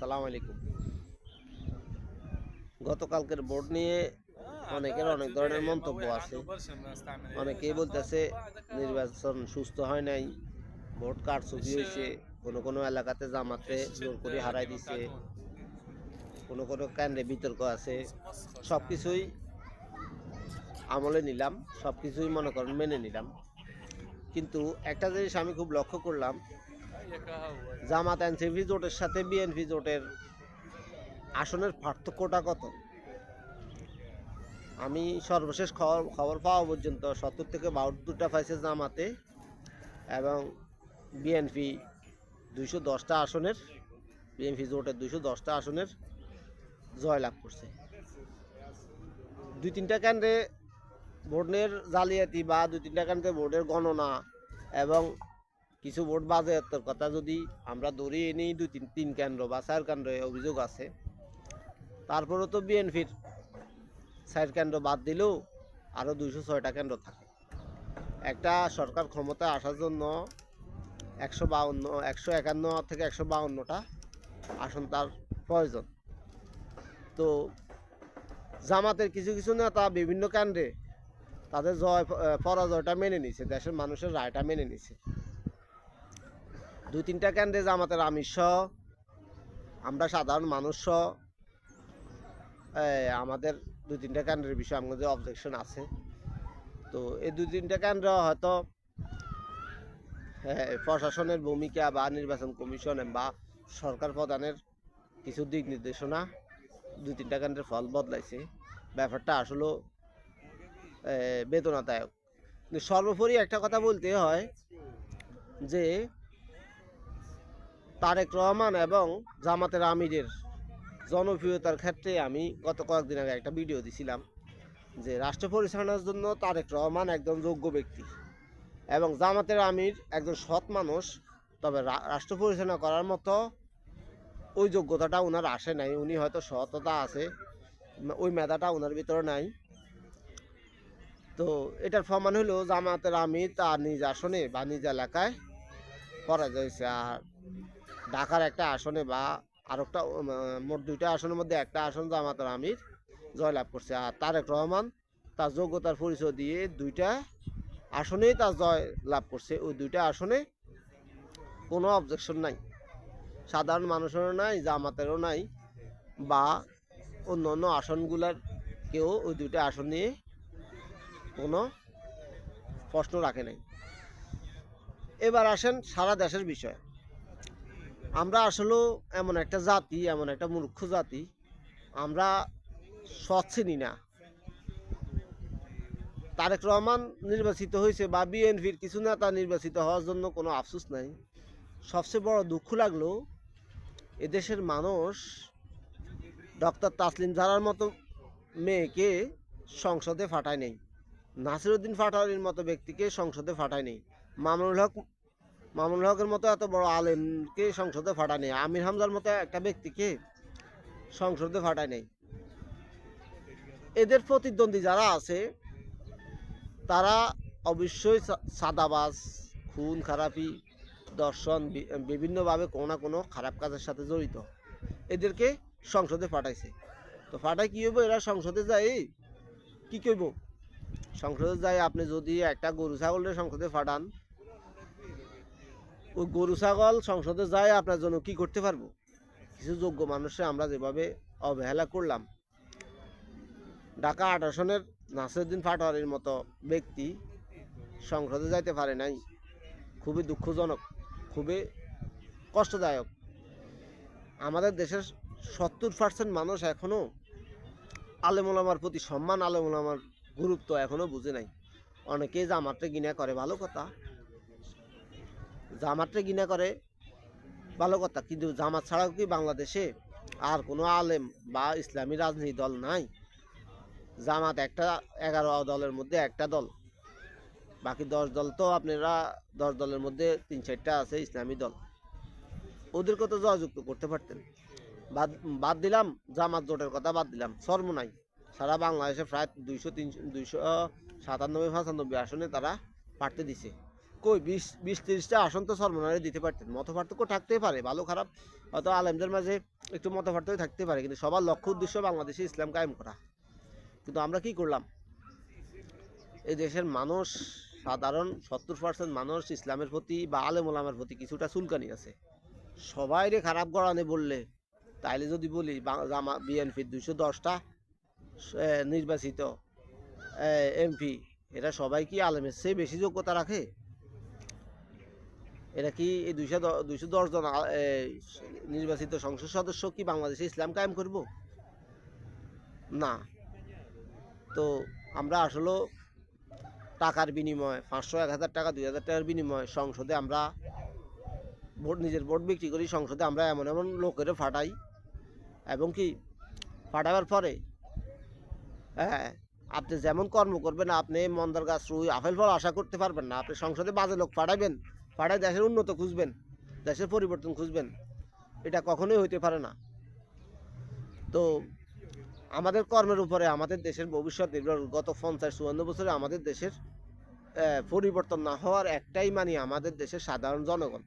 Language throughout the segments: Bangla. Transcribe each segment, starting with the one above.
আসসালামু আলাইকুম। গতকালকের ভোট নিয়ে অনেকের অনেক ধরনের মন্তব্য আছে। অনেকেই বলতেছে নির্বাচন সুস্থ হয় নাই, ভোট কারচুপি হয়েছে, কোনো কোনো এলাকাতে জামাতে জোর করে হারাই দিছে, কোনো কোনো কেন্দ্রে বিতর্ক আছে। সব কিছুই আমলে নিলাম, সব কিছুই মনে করেন মেনে নিলাম। কিন্তু একটা জিনিস আমি খুব লক্ষ্য করলাম, জামাত এনসিপি জোটের সাথে বিএনপি জোটের আসনের পার্থক্যটা কত। আমি সর্বশেষ খবর পাওয়া পর্যন্ত ৭০ থেকে ৭২টা পাইছে জামাতে, এবং বিএনপি ২১০টা আসনের, বিএনপি জোটের ২১০টা আসনের জয়লাভ করছে। ২-৩টা কেন্দ্রে ভোটের জালিয়াতি বা ২-৩টা কেন্দ্রে ভোটের গণনা এবং কিছু ভোট বাজেয়াপ্তের কথা যদি আমরা ধরিয়ে নিই, ২-৩ কেন্দ্র বা ৪ কেন্দ্রে অভিযোগ আছে। তারপরেও তো বিএনপির ৪ কেন্দ্র বাদ দিলেও আরও ২০৬টা কেন্দ্র থাকে। একটা সরকার ক্ষমতায় আসার জন্য ১৫১ থেকে ১৫২টা আসন তার প্রয়োজন। তো জামাতের কিছু কিছু নেতা বিভিন্ন কেন্দ্রে তাদের পরাজয়টা মেনে নিছে, দেশের মানুষের রায়টা মেনে নিছে। ২-৩টা কেন্দ্রে জামাতের আমির সহ, আমরা সাধারণ মানুষ সহ আমাদের ২-৩টা কেন্দ্রের বিষয়ে আমাদের অবজেকশন আছে। তো এই ২-৩টা কেন্দ্র হয়তো প্রশাসনের ভূমিকা বা নির্বাচন কমিশন বা সরকার প্রধানের কিছু দিক নির্দেশনা ২-৩টা কেন্দ্রের ফল বদলাইছে। ব্যাপারটা আসলে বেদনাদায়ক। কিন্তু সর্বোপরি একটা কথা বলতে হয় যে তারেক রহমান এবং জামাতের আমিরের জনপ্রিয়তার ক্ষেত্রে আমি গত কয়েকদিন আগে একটা ভিডিও দিছিলাম যে রাষ্ট্র পরিচালনার জন্য তারেক রহমান একজন যোগ্য ব্যক্তি এবং জামাতের আমির একজন সৎ মানুষ। তবে রাষ্ট্র পরিচালনা করার মতো ওই যোগ্যতাটা ওনার আসে নাই। উনি হয়তো সততা আছে, ওই মেধাটা ওনার ভিতরে নাই। তো এটার প্রমাণ হলো জামাতের আমির তার নিজ আসনে বা নিজ এলাকায় পরাজয় হয়েছে। আর ঢাকার একটা আসনে বা আর একটা মোট 2টা আসনের মধ্যে একটা আসন জামাতের আমির জয়লাভ করছে। আর তারেক রহমান তার যোগ্যতার পরিচয় দিয়ে 2টা আসনেই তার জয় লাভ করছে। ওই 2টা আসনে কোনো অবজেকশন নাই, সাধারণ মানুষেরও নাই, জামাতেরও নাই, বা অন্য অন্য আসনগুলার কেউ ওই 2টা আসন নিয়ে কোনো প্রশ্ন রাখে নাই। এবার আসেন সারা দেশের বিষয়। আমরা আসলেও এমন একটা জাতি, এমন একটা মূর্খ জাতি, আমরা সৎ চিনি না। তারেক রহমান নির্বাচিত হয়েছে বা বিএনপির কিছু নেতা নির্বাচিত হওয়ার জন্য কোনো আফসোস নাই। সবচেয়ে বড় দুঃখ লাগলো এদেশের মানুষ ডক্টর তাসলিম জারার মতো মেয়েকে সংসদে ফাটায় নেই, নাসিরউদ্দিন পাটোয়ারির মতো ব্যক্তিকে সংসদে ফাটায় নেই, মামুনুল হকের মতো এত বড় আলেমকে সংসদে ফাটায় নেই, আমির হামজার মতো একটা ব্যক্তিকে সংসদে ফাটায় নেই। এদের প্রতিদ্বন্দ্বী যারা আছে তারা অবশ্যই সাদাবাজ, খুন খারাপি, দর্শন, বিভিন্নভাবে কোনো না কোনো খারাপ কাজের সাথে জড়িত। এদেরকে সংসদে পাঠাইছে। তো পাঠাই কী হইব? এরা সংসদে যাই কী করব? সংসদে যাই আপনি যদি একটা গরু ছাগলের সংসদে পাঠান, ওই গরু ছাগল সংসদে যায় আপনার জন্য কি করতে পারবো? কিছু যোগ্য মানুষে আমরা যেভাবে অবহেলা করলাম, ঢাকা ৮ আসনের নাসিরউদ্দিন পাটোয়ারির মতো ব্যক্তি সংসদে যাইতে পারে নাই, খুবই দুঃখজনক, খুবই কষ্টদায়ক। আমাদের দেশের ৭০% মানুষ এখনও আলেম ওলামার প্রতি সম্মান, আলেম ওলামার গুরুত্ব এখনও বুঝে নাই। অনেকেই জামাতকে ঘৃণা করে, ভালো কথা, জামাতকে ঘৃণা করে ভালো কথা, কিন্তু জামাত ছাড়াও কি বাংলাদেশে আর কোনো আলেম বা ইসলামী রাজনীতি দল নাই? জামাত একটা 11 দলের মধ্যে একটা দল, বাকি 10 দল তো আপনারা 10 দলের মধ্যে 3-4টা আছে ইসলামী দল, ওদেরকে তো জয়যুক্ত করতে পারতেন। বাদ দিলাম জামাত জোটের কথা, বাদ দিলাম, শর্ম নাই। সারা বাংলাদেশে প্রায় 297-95 আসনে তারা প্রার্থী দিছে। কই 20-30টা আসন তো সর্বনারে দিতে পারতেন। মত পার্থক্য থাকতেই পারে, ভালো খারাপ হয়তো আলেমদের মাঝে একটু মত পার্থক্য থাকতে পারে, কিন্তু সবার লক্ষ্য উদ্দেশ্য বাংলাদেশে ইসলাম কায়েম করা। কিন্তু আমরা কি করলাম? এই দেশের মানুষ, সাধারণ 70% মানুষ ইসলামের প্রতি বা আলেম ওলামার প্রতি কিছুটা চুলকানি আছে। সবাইরে খারাপ গড়ানে বললে, তাইলে যদি বলি বিএনপির 210টা নির্বাচিত এমপি, এরা সবাই কি আলেমের চেয়ে বেশি যোগ্যতা রাখে? এরা কি এই 210 জন নির্বাচিত সংসদ সদস্য কি বাংলাদেশে ইসলাম কায়েম করব? না। তো আমরা আসলে টাকার বিনিময়ে 500, 1000 টাকা, 2000 টাকার বিনিময়ে সংসদে আমরা নিজের ভোট বিক্রি করি। সংসদে আমরা এমন এমন লোকের ফাটাই, এবং কি ফাটাবার পরে হ্যাঁ, আপনি যেমন কর্ম করবেন, আপনি মন্দার গাছ রুই আপেল ফল আশা করতে পারবেন না। আপনি সংসদে বাজে লোক ফাটাইবেন, ফাটাই দেশের উন্নত খুঁজবেন, দেশের পরিবর্তন খুঁজবেন, এটা কখনোই হইতে পারে না। তো আমাদের কর্মের উপরে আমাদের দেশের ভবিষ্যৎ নির্ভর। গত 50-54 বছরে আমাদের দেশের পরিবর্তন না হওয়ার একটাই মানে আমাদের দেশের সাধারণ জনগণ।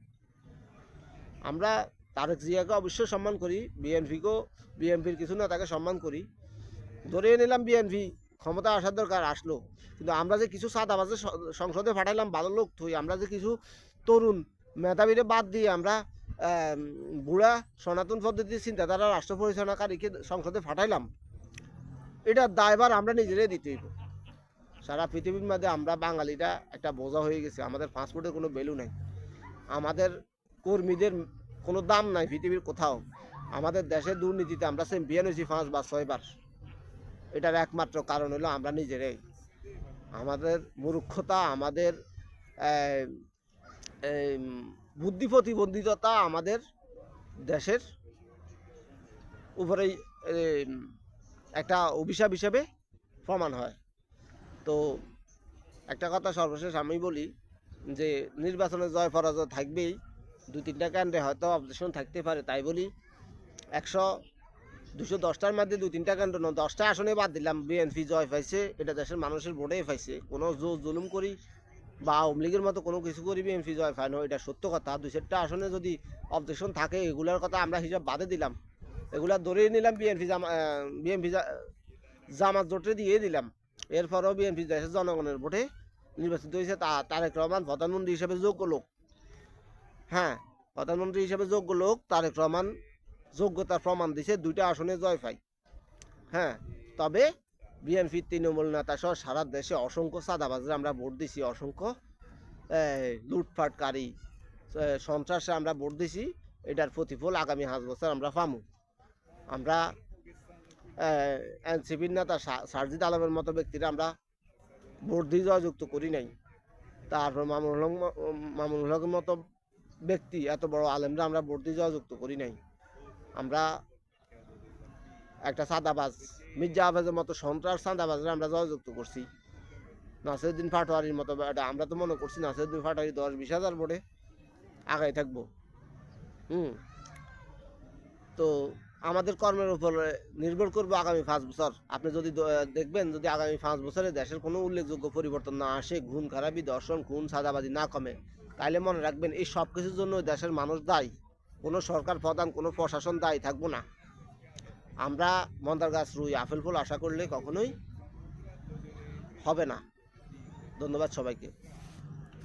আমরা তারেক জিয়াকে অবশ্যই সম্মান করি, বিএনপির কিছু না তাকে সম্মান করি। ধরে নিলাম বিএনপি ক্ষমতা আসার দরকার, আসলো, কিন্তু আমরা যে কিছু সাদাবাজে সংসদে পাঠাইলাম ভালো লোক থই, আমরা যে কিছু তরুণ মেধাবীরে বাদ দিয়ে আমরা বুড়া সনাতন পদ্ধতির চিন্তাধারা রাষ্ট্র পরিচালনাকারীকে সংসদে পাঠাইলাম, এটার দায়ভার আমরা নিজেরাই দিতে হইব। সারা পৃথিবীর মধ্যে আমরা বাঙালিরা একটা বোঝা হয়ে গেছে, আমাদের পাসপোর্টের কোনো ভ্যালু নাই, আমাদের কর্মীদের কোনো দাম নাই পৃথিবীর কোথাও। আমাদের দেশের দুর্নীতিতে আমরা চ্যাম্পিয়ন হয়েছি 5 বা 6 বার। এটার একমাত্র কারণ হলো আমরা নিজেরাই, আমাদের মূর্খতা, আমাদের বুদ্ধি প্রতিবন্ধিততা আমাদের দেশের উপরেই একটা অভিশাপ হিসেবে প্রমাণ হয়। তো একটা কথা সর্বশেষ আমি বলি যে নির্বাচনে জয় পরাজয় থাকবেই, 2-3টা কেন্দ্রে হয়তো অবজেকশন থাকতে পারে, তাই বলি 210টার মধ্যে 2-3টা কেন্দ্র 10টা আসনে বাদ দিলাম, বিএনপি জয় পাইছে, এটা দেশের মানুষের ভোটেই পাইছে। কোনো জুলুম করি বা আওয়ামী লীগের মতো কোনো কিছু করি বিএনপি জয় পায় না, এটা সত্য কথা। 2-4টা আসনে যদি অবজেকশন থাকে, এগুলার কথা আমরা হিসাব বাদে দিলাম, এগুলা ধরেই নিলাম বিএনপি জামাত জোটে দিয়ে দিলাম। এরপরেও বিএনপি দেশের জনগণের ভোটে নির্বাচিত হয়েছে। তারেক রহমান প্রধানমন্ত্রী হিসেবে যোগ্য লোক। হ্যাঁ, প্রধানমন্ত্রী হিসেবে যোগ্য লোক তারেক রহমান যোগ্যতার প্রমাণ দিছে, 2টা আসনে জয় পাই। হ্যাঁ, তবে বিএনপির তৃণমূল নেতা সহ সারা দেশে অসংখ্য চাঁদাবাজরা আমরা ভোট দিছি, অসংখ্য লুটপাটকারী সন্ত্রাসে আমরা ভোট দিছি। এটার প্রতিফল আগামী 5 বছর আমরা পামু। আমরা এনসিপির নেতা সারজিদ আলমের মতো ব্যক্তিরা আমরা ভোট দিয়ে জয়যুক্ত করি নাই। তারপর মামুনুল হকের মতো ব্যক্তি, এত বড় আলেমরা আমরা ভোট দিয়ে জয়যুক্ত করি নাই। আমরা একটা চাঁদাবাজ মির্জা আফেজের মতো সন্ত্রাস চাঁদাবাজরা আমরা জয়যুক্ত করছি। নাসিরউদ্দিন পাটোয়ারির মতো আমরা তো মনে করছি নাসিরউদ্দিন পাটোয়ারি 10-20 হাজার ভোটে আগাই থাকবো। তো আমাদের কর্মের উপর নির্ভর করবো আগামী 5 বছর। আপনি যদি দেখবেন, যদি আগামী 5 বছরে দেশের কোনো উল্লেখযোগ্য পরিবর্তন না আসে, খুন খারাপি, দর্শন, খুন, চাঁদাবাজি না কমে, তাইলে মনে রাখবেন এই সব কিছুর জন্য দেশের মানুষ দায়ী, কোনো সরকার প্রধান, কোনো প্রশাসন দায়ী থাকবো না। আমরা মন্দার গাছ রুই আপেল ফল আশা করলে কখনোই হবে না। ধন্যবাদ সবাইকে।